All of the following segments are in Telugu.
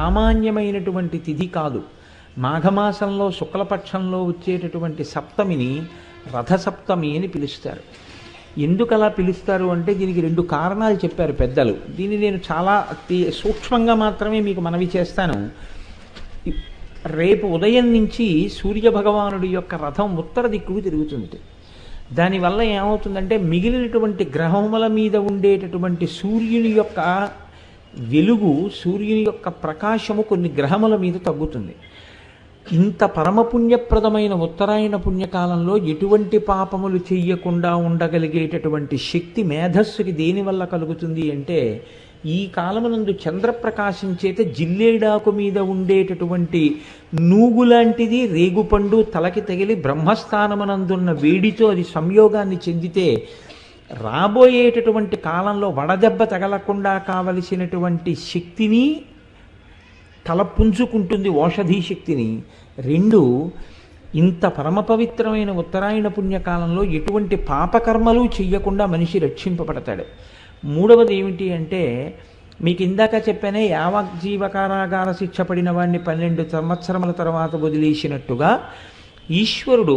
సామాన్యమైనటువంటి తిథి కాదు. మాఘమాసంలో శుక్లపక్షంలో వచ్చేటటువంటి సప్తమిని రథసప్తమి అని పిలుస్తారు. ఎందుకు అలా పిలుస్తారు అంటే దీనికి రెండు కారణాలు చెప్పారు పెద్దలు. దీన్ని నేను చాలా సూక్ష్మంగా మాత్రమే మీకు మనవి చేస్తాను. రేపు ఉదయం నుంచి సూర్యభగవానుడి యొక్క రథం ఉత్తర దిక్కుకు తిరుగుతుంది. దానివల్ల ఏమవుతుందంటే మిగిలినటువంటి గ్రహముల మీద ఉండేటటువంటి సూర్యుని యొక్క వెలుగు, సూర్యుని యొక్క ప్రకాశము కొన్ని గ్రహముల మీద తగ్గుతుంది. ఇంత పరమపుణ్యప్రదమైన ఉత్తరాయణ పుణ్యకాలంలో ఎటువంటి పాపములు చెయ్యకుండా ఉండగలిగేటటువంటి శక్తి మేధస్సుకి దేనివల్ల కలుగుతుంది అంటే, ఈ కాలమునందు చంద్రప్రకాశం చేత జిల్లేడాకు మీద ఉండేటటువంటి నూగులాంటిది రేగుపండు తలకి తగిలి బ్రహ్మస్థానమునందున్న వేడితో అది సంయోగాన్ని చెందితే రాబోయేటటువంటి కాలంలో వడదెబ్బ తగలకుండా కావలసినటువంటి శక్తిని తలపుంజుకుంటుంది, ఓషధీ శక్తిని. రెండు, ఇంత పరమ పవిత్రమైన ఉత్తరాయణ పుణ్యకాలంలో ఎటువంటి పాపకర్మలు చెయ్యకుండా మనిషి రక్షింపబడతాడు. మూడవది ఏమిటి అంటే, మీకు ఇందాక చెప్పానే యావజ్జీవ కారాగార శిక్ష పడిన వాడిని 12 సంవత్సరముల తర్వాత వదిలేసినట్టుగా ఈశ్వరుడు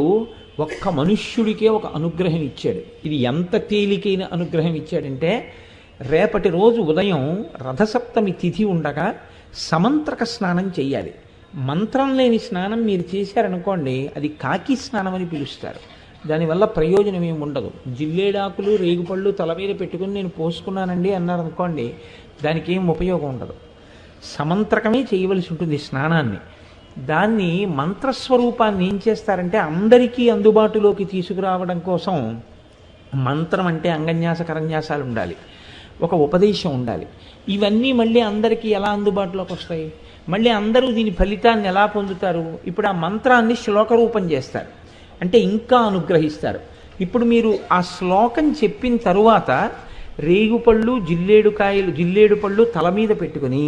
ఒక్క మనుష్యుడికే ఒక అనుగ్రహం ఇచ్చాడు. ఇది ఎంత తేలికైన అనుగ్రహం ఇచ్చాడంటే, రేపటి రోజు ఉదయం రథసప్తమి తిథి ఉండగా సమంత్రక స్నానం చెయ్యాలి. మంత్రం లేని స్నానం మీరు చేశారనుకోండి, అది కాకి స్నానం అని పిలుస్తారు. దానివల్ల ప్రయోజనం ఏమి ఉండదు. జిల్లేడాకులు రేగుపళ్ళు తల మీద పెట్టుకుని నేను పోసుకున్నానండి అన్నారనుకోండి, దానికి ఏం ఉపయోగం ఉండదు. సమంత్రకమే చేయవలసి ఉంటుంది స్నానాన్ని. దాన్ని మంత్రస్వరూపాన్ని ఏం చేస్తారంటే అందరికీ అందుబాటులోకి తీసుకురావడం కోసం మంత్రం అంటే అంగన్యాస కరన్యాసాలు ఉండాలి, ఒక ఉపదేశం ఉండాలి. ఇవన్నీ మళ్ళీ అందరికీ ఎలా అందుబాటులోకి వస్తాయి? మళ్ళీ అందరూ దీని ఫలితాన్ని ఎలా పొందుతారు? ఇప్పుడు ఆ మంత్రాన్ని శ్లోక రూపం చేస్తారు, అంటే ఇంకా అనుగ్రహిస్తారు. ఇప్పుడు మీరు ఆ శ్లోకం చెప్పిన తరువాత రేగుపళ్ళు జిల్లేడు పళ్ళు తల మీద పెట్టుకుని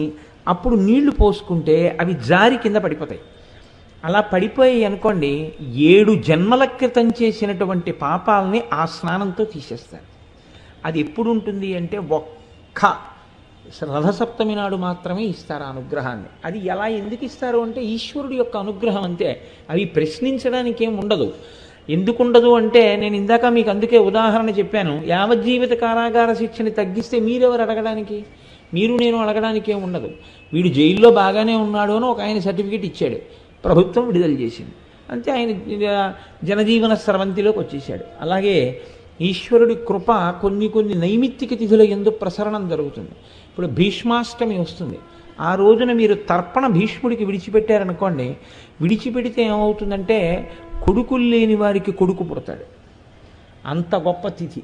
అప్పుడు నీళ్లు పోసుకుంటే అవి జారి కింద పడిపోతాయి. అలా పడిపోయి అనుకోండి, 7 జన్మల క్రితం చేసినటువంటి పాపాలని ఆ స్నానంతో తీసేస్తారు. అది ఎప్పుడు ఉంటుంది అంటే ఒక్క రథసప్తమి నాడు మాత్రమే ఇస్తారు ఆ అనుగ్రహాన్ని. అది ఎలా ఎందుకు ఇస్తారు అంటే ఈశ్వరుడి యొక్క అనుగ్రహం అంతే. అవి ప్రశ్నించడానికి ఏం ఉండదు. ఎందుకు ఉండదు అంటే, నేను ఇందాక మీకు అందుకే ఉదాహరణ చెప్పాను. యావజ్జీవిత కారాగార శిక్షని తగ్గిస్తే మీరెవరు అడగడానికి? మీరు నేను అడగడానికి ఏం ఉండదు. వీడు జైల్లో బాగానే ఉన్నాడు అని ఒక ఆయన సర్టిఫికేట్ ఇచ్చాడు, ప్రభుత్వం విడుదల చేసింది, అంతే. ఆయన జనజీవన స్రవంతిలోకి వచ్చేసాడు. అలాగే ఈశ్వరుడి కృప కొన్ని నైమిత్తిక తిథుల యందు ప్రసరణం జరుగుతుంది. ఇప్పుడు భీష్మాష్టమి వస్తుంది. ఆ రోజున మీరు తర్పణ భీష్ముడికి విడిచిపెట్టారనుకోండి, విడిచిపెడితే ఏమవుతుందంటే కొడుకులు లేని వారికి కొడుకు పుడతాడు. అంత గొప్ప తిథి.